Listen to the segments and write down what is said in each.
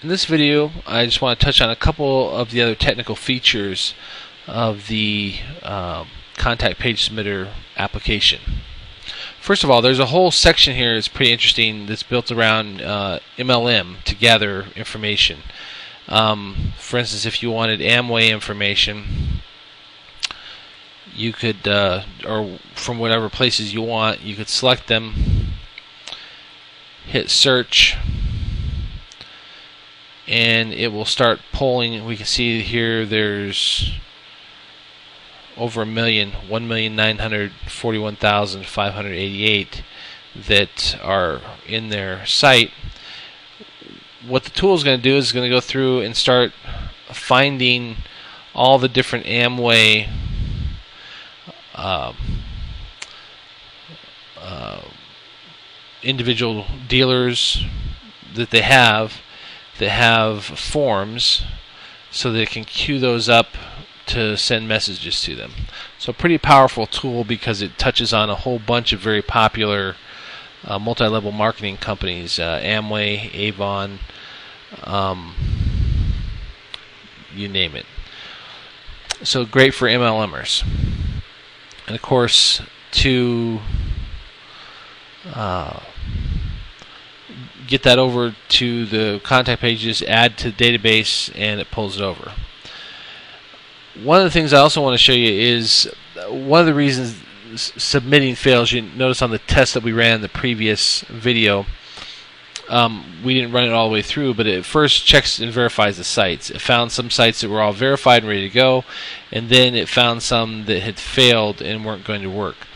In this video, I just want to touch on a couple of the other technical features of the contact page submitter application. First of all, there's a whole section here that's pretty interesting that's built around MLM to gather information. For instance, if you wanted Amway information, you could, or from whatever places you want, you could select them, hit search, and it will start pulling. We can see here there's over 1,941,588 that are in their site. What the tool is going to do is going to go through and start finding all the different Amway individual dealers that they have forms, so they can queue those up to send messages to them. So a pretty powerful tool because it touches on a whole bunch of very popular multi-level marketing companies, Amway, Avon, you name it. So great for MLMers. And of course, to get that over to the contact pages, add to the database, and it pulls it over. One of the things I also want to show you is one of the reasons submitting fails. You notice on the test that we ran in the previous video, we didn't run it all the way through, but it first checks and verifies the sites. It found some sites that were all verified and ready to go, and then it found some that had failed and weren't going to work.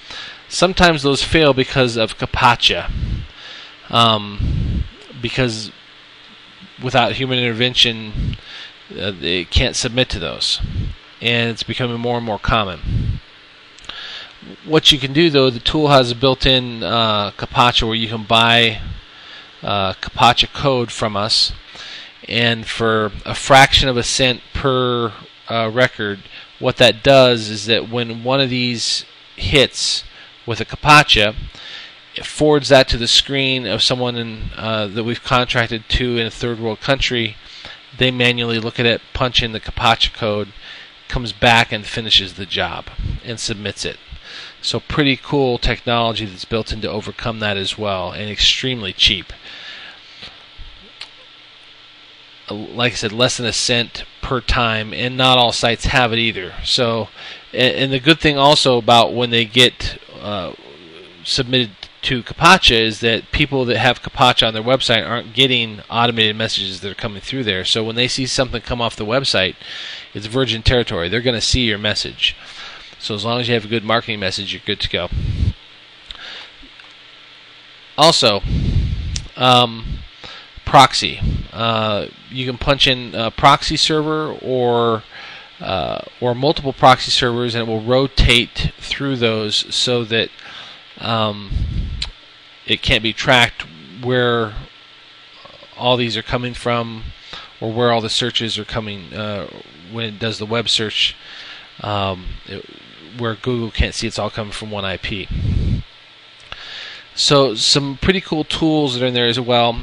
Sometimes those fail because of CAPTCHA. Because without human intervention, they can't submit to those, and it's becoming more and more common. What you can do, though, the tool has a built-in CAPTCHA where you can buy CAPTCHA code from us, and for a fraction of a cent per record, what that does is that when one of these hits with a CAPTCHA, it forwards that to the screen of someone that we've contracted to in a third world country. They manually look at it, punch in the CAPTCHA code, comes back and finishes the job and submits it. So pretty cool technology that's built in to overcome that as well, and extremely cheap. Like I said, less than a cent per time, and not all sites have it either. So, and the good thing also about when they get submitted to CAPTCHA is that people that have CAPTCHA on their website aren't getting automated messages that are coming through there. So when they see something come off the website, it's virgin territory. They're going to see your message. So as long as you have a good marketing message, you're good to go. Also, proxy. You can punch in a proxy server or multiple proxy servers, and it will rotate through those so that it can't be tracked where all these are coming from, or where all the searches are coming when it does the web search, where Google can't see it's all coming from one IP. So some pretty cool tools that are in there as well.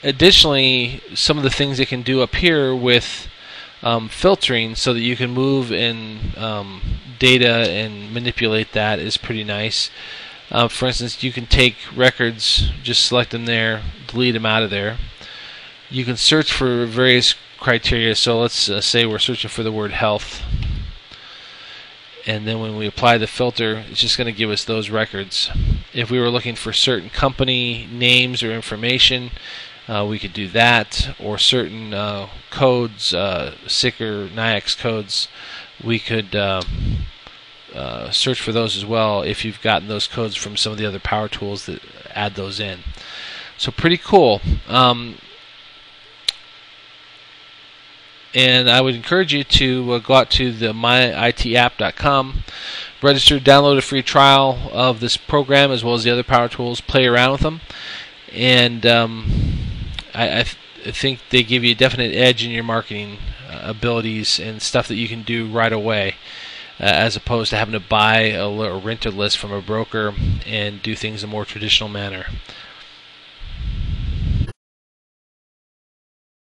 Additionally, some of the things it can do up here with filtering, so that you can move in data and manipulate that, is pretty nice. For instance, you can take records, just select them there, delete them out of there. You can search for various criteria. So let's say we're searching for the word health, and then when we apply the filter, it's just going to give us those records. If we were looking for certain company names or information, we could do that, or certain codes, SIC or NIAX codes, we could search for those as well if you've gotten those codes from some of the other power tools that add those in. So pretty cool. And I would encourage you to go out to the myitapp.com, register, download a free trial of this program as well as the other power tools, play around with them, and I think they give you a definite edge in your marketing abilities and stuff that you can do right away, as opposed to having to buy or rent a list from a broker and do things in a more traditional manner.